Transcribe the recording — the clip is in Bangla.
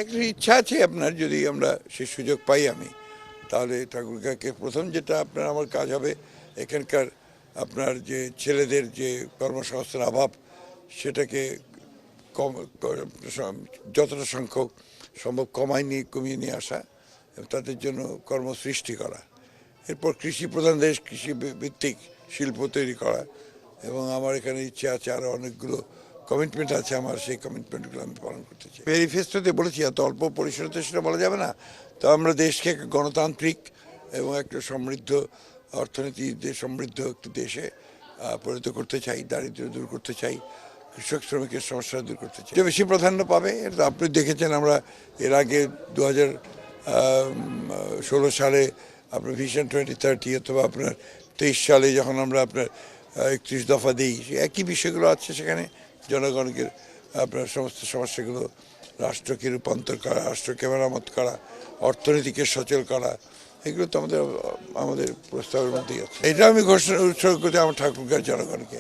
একটা ইচ্ছা আছে আপনার, যদি আমরা সেই সুযোগ পাই আমি, তাহলে ঠাকুরগাঁকে প্রথম যেটা আপনার আমার কাজ হবে এখানকার আপনার যে ছেলেদের যে কর্মসংস্থান অভাব সেটাকে কম যতটা সংখ্যক সম্ভব কমিয়ে নিয়ে আসা এবং তাদের জন্য কর্মসৃষ্টি করা। এরপর কৃষি প্রধান দেশ, কৃষি ভিত্তিক শিল্প তৈরি করা, এবং আমার এখানে ইচ্ছে আছে আরও অনেকগুলো কমিটমেন্ট আছে আমার, সেই কমিটমেন্টগুলো আমি পালন করতে চাই। ম্যানিফেস্টোতে বলেছি এত অল্প পরিসরে তো সেটা বলা যাবে না, তো আমরা দেশকে একটা গণতান্ত্রিক এবং একটা সমৃদ্ধ অর্থনীতি সমৃদ্ধ একটি দেশে পরিণত করতে চাই, দারিদ্র্য দূর করতে চাই, কৃষক শ্রমিকের সমস্যা দূর করতে চাই। বেশি প্রাধান্য পাবে এটা আপনি দেখেছেন, আমরা এর আগে 2016 সালে আপনার ভিশন 2030 অথবা আপনার 23 সালে যখন আমরা আপনার 31 দফা দিই, একই বিষয়গুলো আছে সেখানে। জনগণকে আপনার সমস্ত সমস্যাগুলো, রাষ্ট্রকে রূপান্তর করা, রাষ্ট্রকে মেরামত করা, অর্থনীতিকে সচল করা, এগুলো তো আমাদের প্রস্তাবের মধ্যেই আছে। এটা আমি ঘোষণা উৎসর্গ করতে আমার ঠাকুরগাঁর জনগণকে।